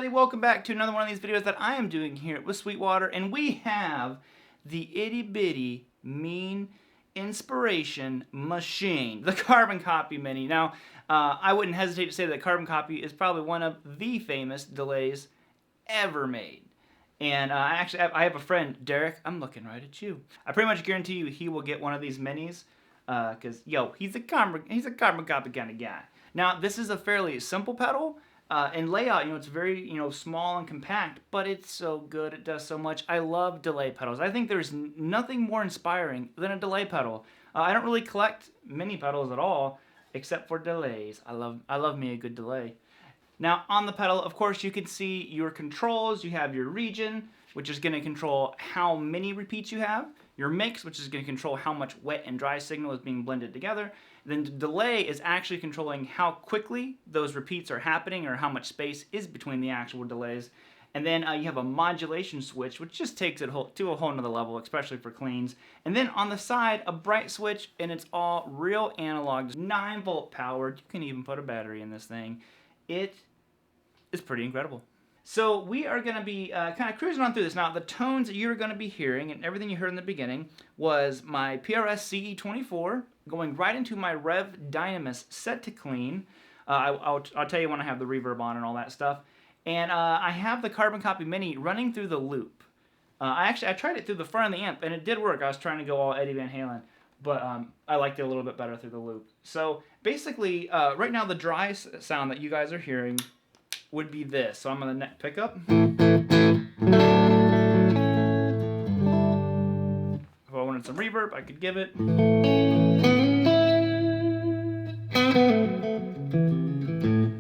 everybody, welcome back to another one of these videos that I am doing here with Sweetwater, and we have the itty bitty mean inspiration machine, the Carbon Copy Mini. Now, I wouldn't hesitate to say that Carbon Copy is probably one of the famous delays ever made. And I have a friend, Derek. I'm looking right at you. I pretty much guarantee you he will get one of these minis, because he's a carbon copy kind of guy. Now, this is a fairly simple pedal. And layout, it's very, small and compact, but it's so good. It does so much. I love delay pedals. I think there's nothing more inspiring than a delay pedal. I don't really collect mini pedals at all, except for delays. I love me a good delay. Now, on the pedal, of course, you can see your controls. You have your region, which is going to control how many repeats you have. Your mix, which is going to control how much wet and dry signal is being blended together. Then the delay is actually controlling how quickly those repeats are happening or how much space is between the actual delays. And then you have a modulation switch, which just takes it to a whole nother level, especially for cleans. And then on the side, a bright switch, and it's all real analog, 9-volt powered. You can even put a battery in this thing. It is pretty incredible. So we are going to be kind of cruising on through this. Now, the tones that you're going to be hearing and everything you heard in the beginning was my PRS CE24 going right into my Rev Dynamis set to clean. I'll tell you when I have the reverb on and all that stuff. And I have the Carbon Copy Mini running through the loop. I tried it through the front of the amp, and it did work. I was trying to go all Eddie Van Halen, but I liked it a little bit better through the loop. So basically, right now the dry sound that you guys are hearing would be this. So I'm on the neck pickup. If I wanted some reverb, I could give it.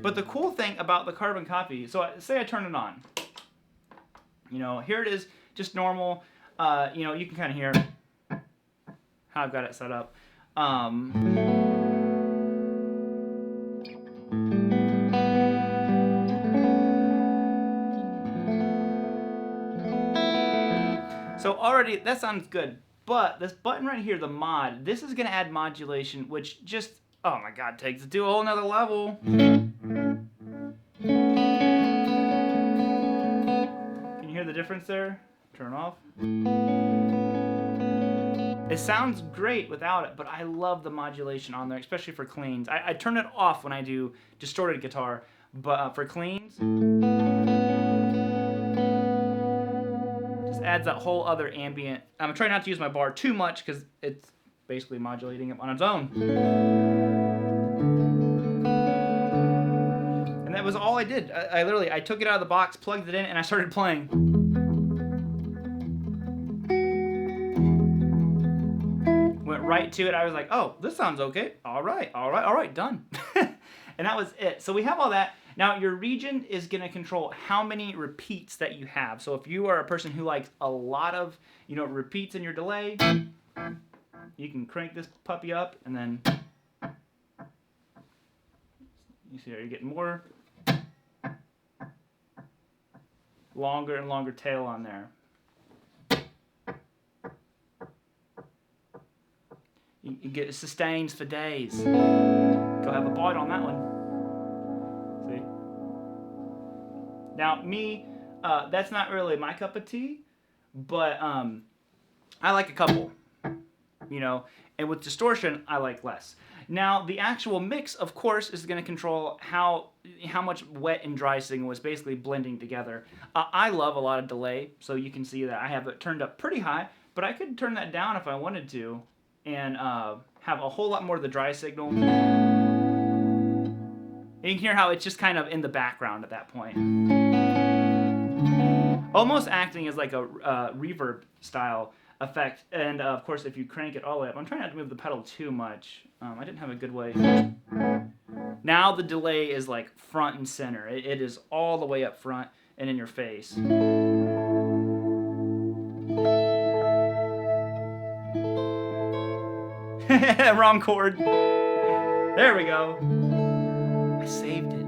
But the cool thing about the Carbon Copy, so say I turn it on. Here it is, just normal. You can kind of hear how I've got it set up. So already, that sounds good, but this button right here, the mod, this is going to add modulation, which just, oh my god, takes it to a whole nother level. Can you hear the difference there? Turn off. It sounds great without it, but I love the modulation on there, especially for cleans. I turn it off when I do distorted guitar, but for cleans, adds that whole other ambient. I'm trying not to use my bar too much because it's basically modulating it on its own. And that was all I did. I took it out of the box, plugged it in, and I started playing. Went right to it. I was like, oh, this sounds okay. All right, done. And that was it. So we have all that. Now, your region is going to control how many repeats that you have. So if you are a person who likes a lot of, repeats in your delay, you can crank this puppy up, and then you see how you're getting more longer and longer tail on there. You get sustains for days. Go have a bite on that one. Now, me, that's not really my cup of tea, but I like a couple, and with distortion, I like less. Now, the actual mix, of course, is going to control how much wet and dry signal is basically blending together. I love a lot of delay, so you can see that I have it turned up pretty high, but I could turn that down if I wanted to, and have a whole lot more of the dry signal. And you can hear how it's just kind of in the background at that point. Almost acting as like a reverb style effect. And of course, if you crank it all the way up, I'm trying not to move the pedal too much. I didn't have a good way. Now the delay is like front and center. It is all the way up front and in your face. Wrong chord. There we go. I saved it.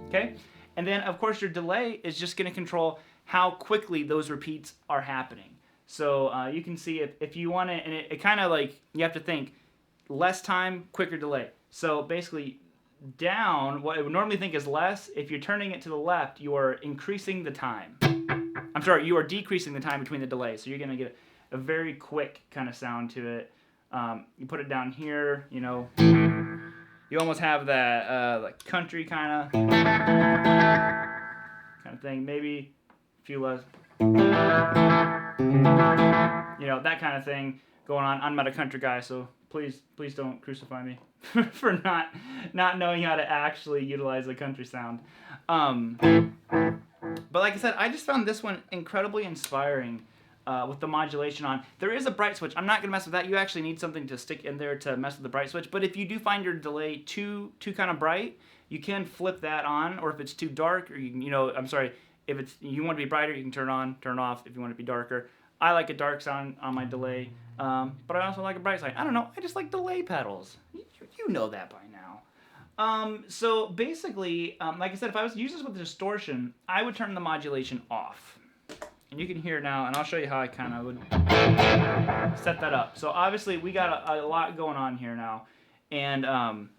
Okay? And then, of course, your delay is just going to control how quickly those repeats are happening. So you can see if you want it, and it kind of like, you have to think, less time, quicker delay. So basically, down, what I would normally think is less, if you're turning it to the left, you are increasing the time. I'm sorry, you are decreasing the time between the delays. So you're going to get a very quick kind of sound to it. You put it down here, you know, you almost have that like country kind of thing. Maybe a few less, you know, that kind of thing going on. I'm not a country guy, so please don't crucify me for not knowing how to actually utilize the country sound. But like I said, I just found this one incredibly inspiring with the modulation on. There is a bright switch. I'm not going to mess with that. You actually need something to stick in there to mess with the bright switch. But if you do find your delay too kind of bright, you can flip that on. Or if it's too dark, or you know, I'm sorry, if you want to be brighter, you can turn on, turn off if you want it to be darker. I like a dark sound on my delay, but I also like a bright side. I don't know. I just like delay pedals. You know that by now. So basically, like I said, if I was to use this with distortion, I would turn the modulation off. And you can hear now, and I'll show you how I kind of would set that up. So obviously, we got a lot going on here now. And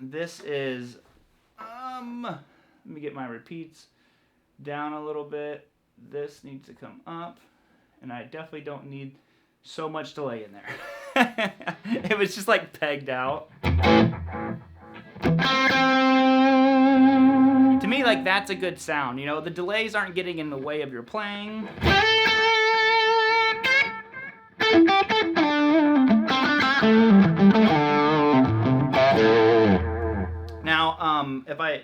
this is, let me get my repeats down a little bit. This needs to come up. And I definitely don't need so much delay in there. It was just like pegged out. To me, like, that's a good sound. You know, the delays aren't getting in the way of your playing. Now,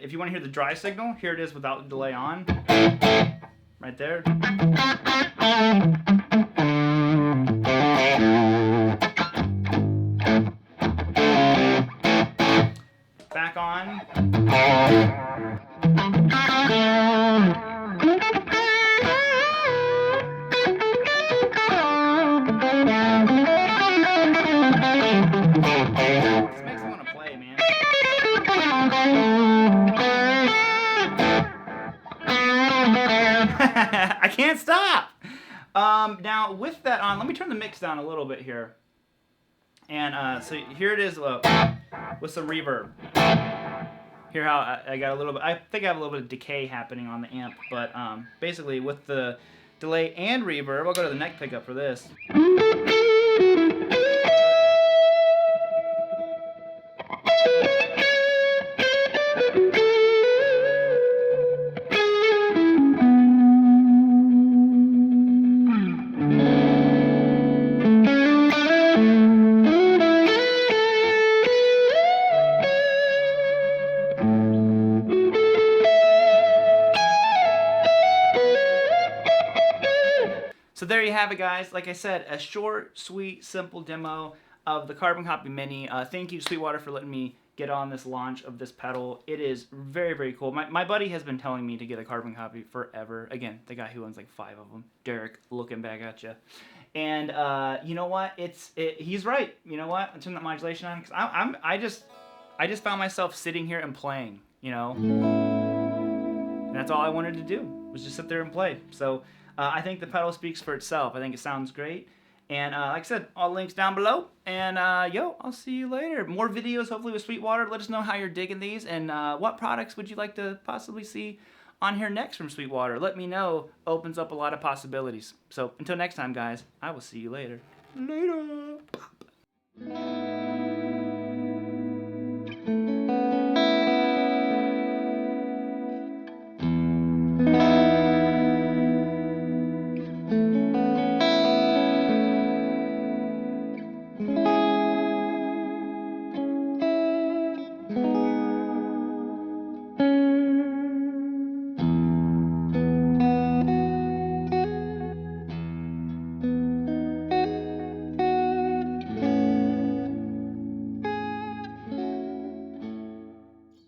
if you want to hear the dry signal, here it is without the delay on. Right there. Back on. This makes me want to play, man. I can't stop. Now with that on, let me turn the mix down a little bit here. And so here it is with some reverb. Hear how I got a little bit, I think I have a little bit of decay happening on the amp, but basically with the delay and reverb, I'll go to the neck pickup for this. So there you have it, guys. Like I said, a short, sweet, simple demo of the Carbon Copy Mini. Thank you, Sweetwater, for letting me get on this launch of this pedal. It is very, very cool. My buddy has been telling me to get a Carbon Copy forever. Again, the guy who owns like 5 of them. Derek, looking back at you. And you know what? He's right. You know what? I turned that modulation on because I just found myself sitting here and playing. You know, and that's all I wanted to do was just sit there and play. So. I think the pedal speaks for itself. I think it sounds great. And like I said, all the links down below. And I'll see you later. More videos, hopefully, with Sweetwater. Let us know how you're digging these. And what products would you like to possibly see on here next from Sweetwater? Let me know. Opens up a lot of possibilities. So until next time, guys, I will see you later. Later.